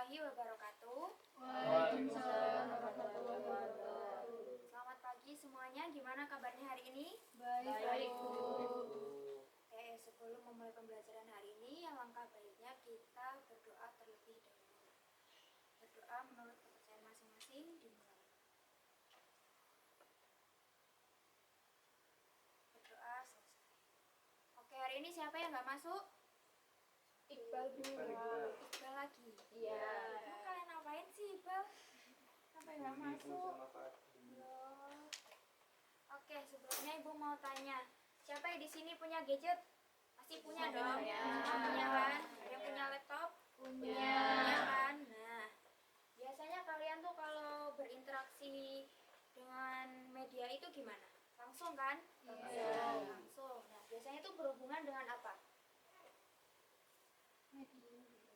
warahmatullahi wabarakatuh. Waalaikumsalam warahmatullahi wabarakatuh. Selamat pagi semuanya, gimana kabarnya hari ini? Baik, Bu. Sebelum memulai pembelajaran hari ini, alangkah baiknya kita berdoa terlebih dahulu. Berdoa menurut kepercayaan masing-masing dimulai. Berdoa selesai. Oke, hari ini siapa yang nggak masuk? Iqbal, Bu. Iqbal lagi. Iya. Emang kalian ngapain sih, Iqbal? Sampai nggak masuk? Loh. Oke, sebelumnya Ibu mau tanya, siapa yang di sini punya gadget? Pasti punya dong. Semua punya kan? Ada yang punya laptop? Punya. Punya kan? Nah, biasanya kalian tuh kalau berinteraksi dengan media itu gimana? Langsung kan? Iya. Langsung. Nah, biasanya itu berhubungan dengan apa?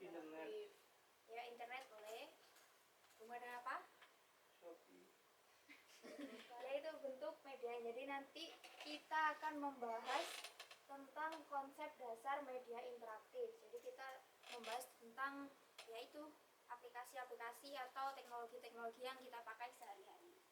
Internet. Ya, internet boleh. Hubungan dengan apa? Shopee. Ya, itu bentuk media. Jadi nanti kita akan membahas tentang konsep dasar media interaktif. Jadi kita membahas tentang yaitu aplikasi-aplikasi atau teknologi-teknologi yang kita pakai sehari-hari.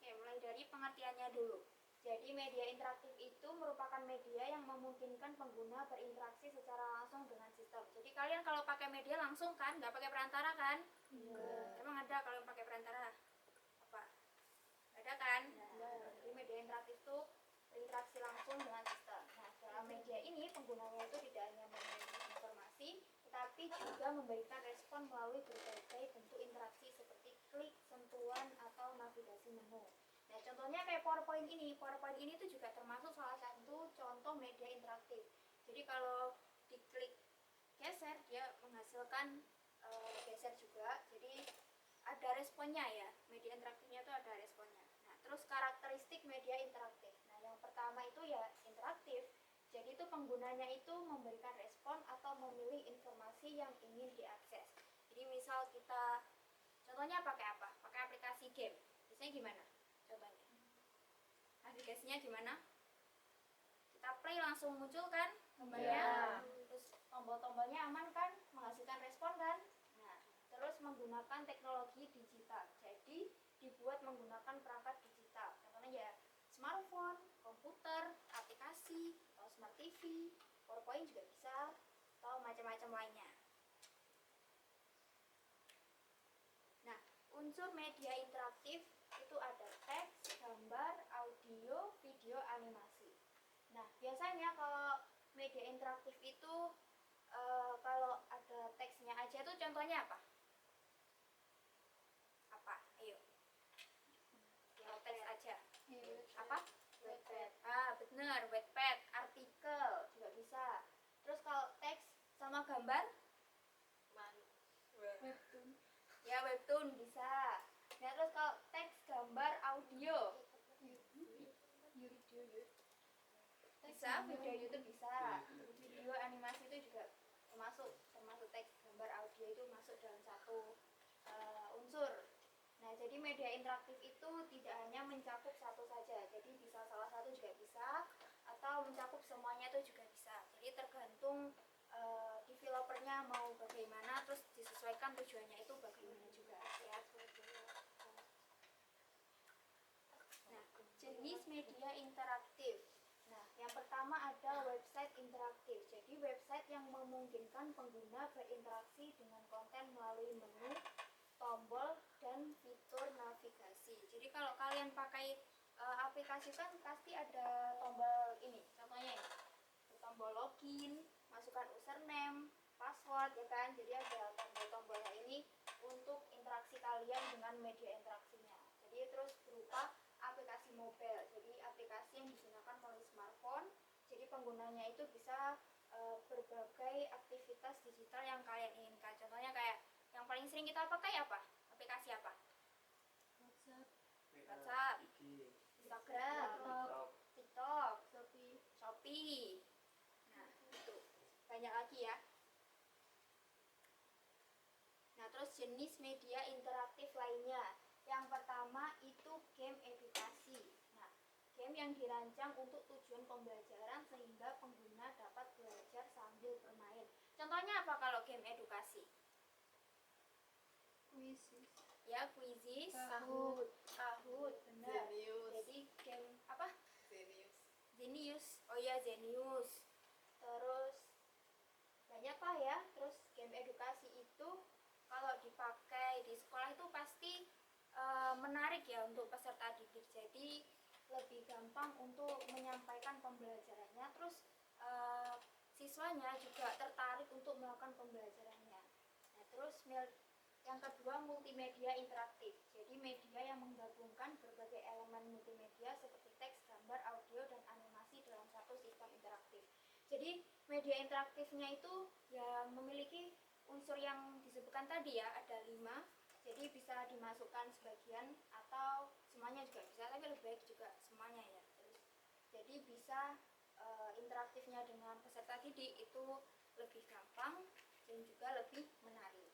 Oke, mulai dari pengertiannya dulu. Jadi media interaktif itu merupakan media yang memungkinkan pengguna berinteraksi secara langsung dengan sistem. Jadi kalian kalau pakai media langsung kan, nggak pakai perantara kan? Iya. Emang ada kalau yang pakai perantara? Apa? Ada kan? Jadi media interaktif itu berinteraksi langsung dengan sistem. Nah, dalam media ini penggunanya itu tidak hanya mengirim informasi, tetapi juga memberikan respon melalui berbagai bentuk interaksi seperti klik, sentuhan, atau navigasi menu. Nah, contohnya kayak PowerPoint ini. PowerPoint ini tuh juga termasuk salah satu contoh media interaktif. Jadi kalau diklik geser, dia menghasilkan geser juga. Jadi ada responnya ya. Media interaktifnya itu ada responnya. Nah, terus karakteristik media interaktif. Nah, yang pertama itu ya interaktif. Jadi itu penggunanya itu memberikan respon atau memilih informasi yang ingin diakses. Jadi misal kita contohnya pakai apa? Pakai aplikasi game. Biasanya gimana? Contohnya. Aplikasinya gimana? Kita play langsung muncul kan gambarnya. Terus tombol-tombolnya aman kan? Menghasilkan respon kan? Nah, terus menggunakan teknologi digital. Jadi dibuat menggunakan perangkat digital. Contohnya ya smartphone, komputer, aplikasi, atau smart TV, PowerPoint juga bisa, atau macam-macam lainnya. Nah, unsur media interaktif itu ada teks, gambar, audio, video, animasi. Nah, biasanya kalau media interaktif itu kalau ada teksnya aja tuh contohnya apa? Apa? Ayo. Kalau teks aja. Apa? Wattpad. Bener, Wattpad, artikel juga bisa. Terus kalau teks sama gambar? Webtoon. Ya, webtoon bisa. Nah, terus kalau teks, gambar, audio bisa, video YouTube bisa, video animasi itu juga termasuk teks, gambar, audio itu masuk dalam satu unsur. Nah, jadi media interaktif itu tidak hanya mencakup satu saja, jadi bisa salah satu juga bisa, atau mencakup semuanya itu juga bisa. Jadi tergantung developernya mau bagaimana, terus disesuaikan tujuannya itu bagaimana juga ya. Nah, jenis media interaktif. Nah, yang pertama ada website interaktif. Jadi website yang memungkinkan pengguna berinteraksi dengan konten melalui menu, tombol, dan fitur navigasi. Jadi kalau kalian pakai aplikasi kan pasti ada tombol ini. Contohnya ini, tombol login, masukkan username, password ya kan. Jadi ada tombol-tombolnya ini untuk interaksi kalian dengan media interaksinya. Jadi terus berupa aplikasi mobile. Jadi aplikasi yang digunakan melalui smartphone. Jadi penggunanya itu bisa berbagai aktivitas digital yang kalian inginkan. Contohnya kayak yang paling sering kita pakai apa? Aplikasi apa? WhatsApp, Instagram, TikTok, Shopee. Nah, itu banyak lagi ya. Nah, terus jenis media interaktif lainnya. Yang pertama itu game edukasi. Nah, game yang dirancang untuk tujuan pembelajaran sehingga pengguna dapat belajar sambil bermain. Contohnya apa kalau game edukasi? Ya, Quizzes, Kahoot, benar. Jadi game apa? Zenius. Oh ya, Zenius. Terus banyak lah ya. Terus game edukasi itu kalau dipakai di sekolah itu pasti menarik ya untuk peserta didik. Jadi lebih gampang untuk menyampaikan pembelajarannya. Terus siswanya juga tertarik untuk melakukan pembelajarannya. Nah, terus yang kedua, multimedia interaktif. Jadi media yang menggabungkan berbagai elemen multimedia seperti teks, gambar, audio, dan animasi dalam satu sistem interaktif. Jadi media interaktifnya itu yang memiliki unsur yang disebutkan tadi ya, ada 5. Jadi bisa dimasukkan sebagian atau semuanya juga bisa, tapi lebih baik juga semuanya ya. Terus jadi bisa interaktifnya dengan peserta didik itu lebih gampang dan juga lebih menarik.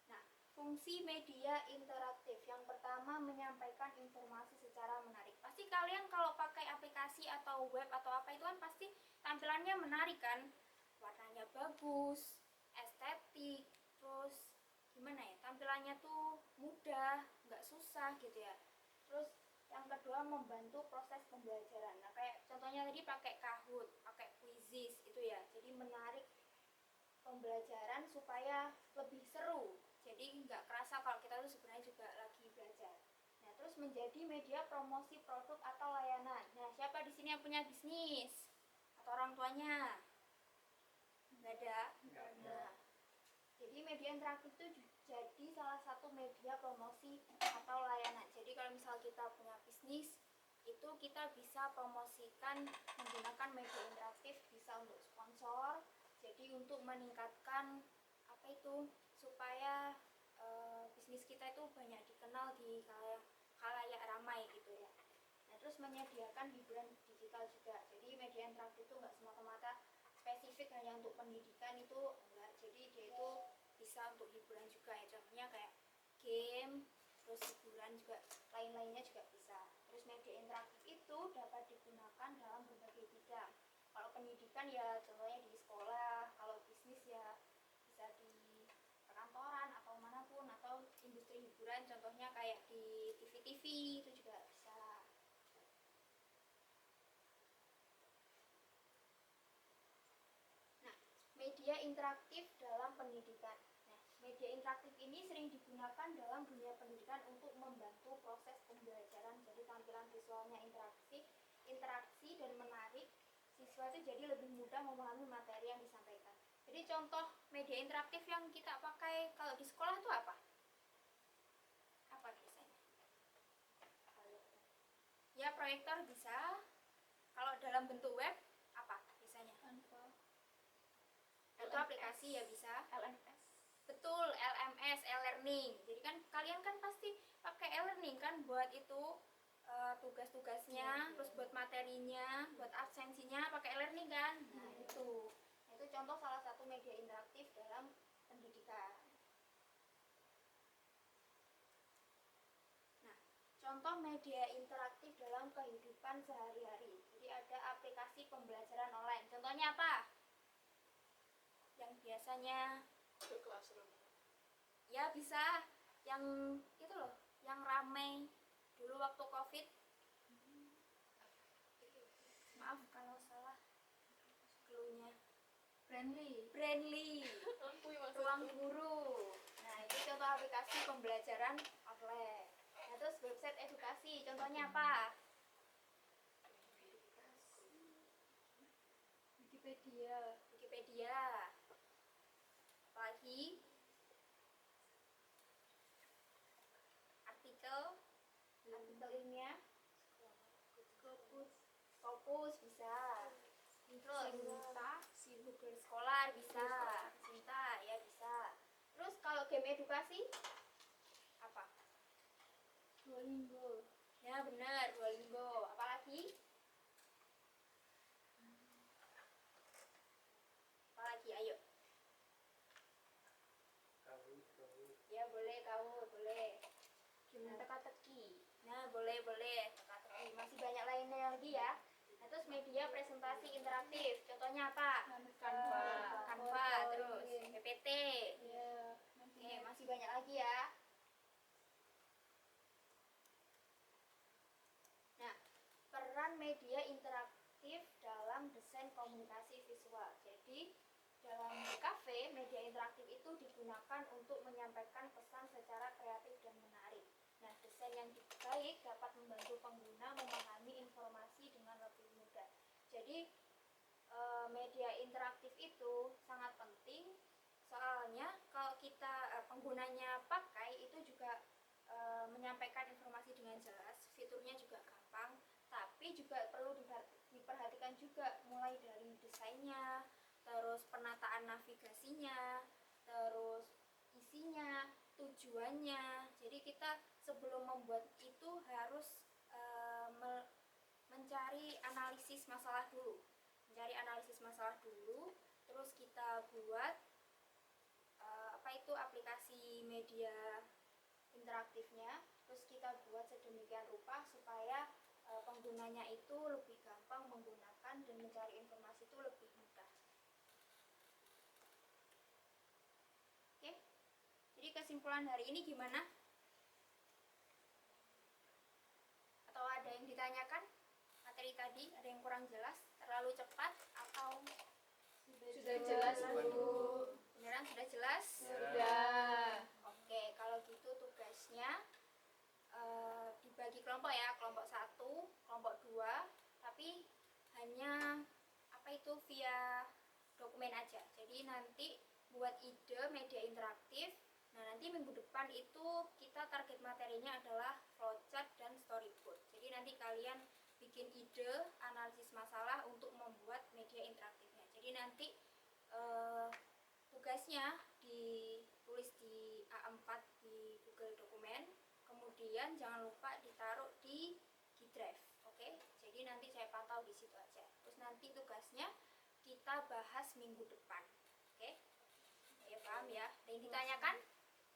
Nah, fungsi media interaktif yang pertama, menyampaikan informasi secara menarik. Pasti kalian kalau pakai aplikasi atau web atau apa itu kan pasti tampilannya menarik kan, warnanya bagus, estetik, terus gimana ya, tampilannya tuh mudah, nggak susah gitu ya. Terus yang kedua, membantu proses pembelajaran. Nah, kayak contohnya tadi pakai Kahoot, pakai Quizzes itu ya, jadi menarik pembelajaran supaya lebih seru. Jadi nggak kerasa kalau kita tuh sebenarnya juga lagi belajar. Nah, terus menjadi media promosi produk atau layanan. Nah, siapa di sini yang punya bisnis atau orang tuanya? Nggak ada. Nah, jadi media interaktif itu jadi salah satu media promosi atau layanan. Jadi kalau misal kita punya bisnis, itu kita bisa promosikan menggunakan media interaktif, bisa untuk sponsor, jadi untuk meningkatkan apa itu, supaya bisnis kita itu banyak dikenal di khalayak ramai gitu ya. Nah, terus menyediakan hiburan digital juga. Jadi media interaktif itu nggak semata-mata spesifik hanya untuk pendidikan, itu enggak. Jadi dia itu bisa untuk hiburan juga ya, contohnya kayak game, terus hiburan juga lain-lainnya juga bisa. Terus media interaktif itu dapat digunakan dalam berbagai bidang. Kalau pendidikan ya contohnya di sekolah, kalau bisnis ya bisa di perkantoran atau manapun, atau industri hiburan contohnya kayak di TV-TV itu juga bisa. Nah, media interaktif dalam pendidikan. Nah, media interaktif ini sering digunakan dalam dunia pendidikan untuk membantu proses pembelajaran. Jadi tampilan visualnya interaksi dan menarik, siswa itu jadi lebih mudah memahami materi yang disampaikan. Jadi contoh media interaktif yang kita pakai kalau di sekolah itu apa? Apa biasanya? Ya, proyektor bisa. Kalau dalam bentuk web apa biasanya? Atau aplikasi ya bisa. LMS. Betul, LMS, e-learning. Jadi kan kalian kan pasti pakai e-learning kan buat itu tugas-tugasnya, terus buat materinya, buat absensinya pakai e-learning kan. Nah, itu contoh salah satu media interaktif dalam pendidikan. Nah, contoh media interaktif dalam kehidupan sehari-hari. Jadi ada aplikasi pembelajaran online. Contohnya apa? Yang biasanya Google Classroom. ya bisa, yang itu loh, yang ramai dulu waktu COVID. Maaf kalau salah cluenya. Brandly ruang guru. Nah, itu contoh aplikasi pembelajaran online. Nah, terus website edukasi contohnya apa? Wikipedia. Apalagi artikel ilmiah, Scopus bisa. Terus Google Scholar bisa, Cinta ya bisa. Terus kalau game edukasi apa? Duolingo. Ya benar, Duolingo. Apalagi? Apalagi, ayo. Ya boleh, kamu boleh. Gimana teka-teki? Nah, boleh teka-teki. Masih banyak lainnya lagi ya. Nah, terus media presentasi interaktif. Contohnya apa? Canva. Canva, terus PPT. media interaktif dalam desain komunikasi visual. Jadi dalam kafe, media interaktif itu digunakan untuk menyampaikan pesan secara kreatif dan menarik. Nah, desain yang baik dapat membantu pengguna memahami informasi dengan lebih mudah. Jadi media interaktif itu sangat penting, soalnya kalau kita penggunanya pakai itu juga menyampaikan informasi dengan jelas, fiturnya juga gampang, tapi juga perlu diperhatikan juga mulai dari desainnya, terus penataan navigasinya, terus isinya, tujuannya. Jadi kita sebelum membuat itu harus mencari analisis masalah dulu. Terus kita buat aplikasi media interaktifnya, terus kita buat sedemikian rupa supaya penggunanya itu lebih gampang menggunakan dan mencari informasi itu lebih mudah. Oke, jadi kesimpulan hari ini gimana? Atau ada yang ditanyakan? Materi tadi ada yang kurang jelas, terlalu cepat, atau Sudah jelas, Bu. beneran sudah jelas? Sudah. Oke, kalau gitu tugasnya dibagi kelompok ya, kelompok 1, kelompok 2, tapi hanya via dokumen aja. Jadi nanti buat ide media interaktif. Nah, nanti minggu depan itu kita target materinya adalah flowchart dan storyboard. Jadi nanti kalian bikin ide, analisis masalah untuk membuat media interaktifnya. Jadi nanti tugasnya ditulis di A4 di Google Dokumen, kemudian jangan lupa ditaruh di G-Drive. Oke, jadi nanti saya pantau di situ aja. Terus nanti tugasnya kita bahas minggu depan. Oke, ya paham ya? Ada yang ditanyakan?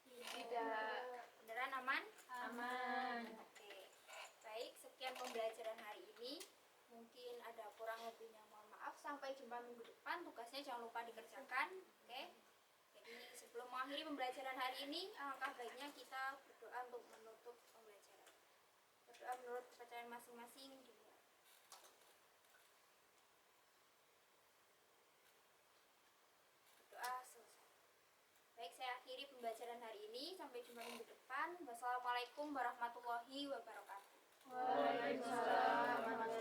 Tidak. Beneran aman? Aman. Oke, baik, sekian pembelajaran hari ini. Mungkin ada kurang lebihnya, mohon maaf. Sampai jumpa minggu depan. Tugasnya jangan lupa dikerjakan. Oke, jadi sebelum mengakhiri pembelajaran hari ini, alangkah baiknya kita berdoa untuk menutup pembelajaran. Berdoa menurut kepercayaan masing-masing. Berdoa selesai. Baik, saya akhiri pembelajaran hari ini. Sampai jumpa minggu depan. Wassalamualaikum warahmatullahi wabarakatuh. Waalaikumsalam warahmatullahi wabarakatuh.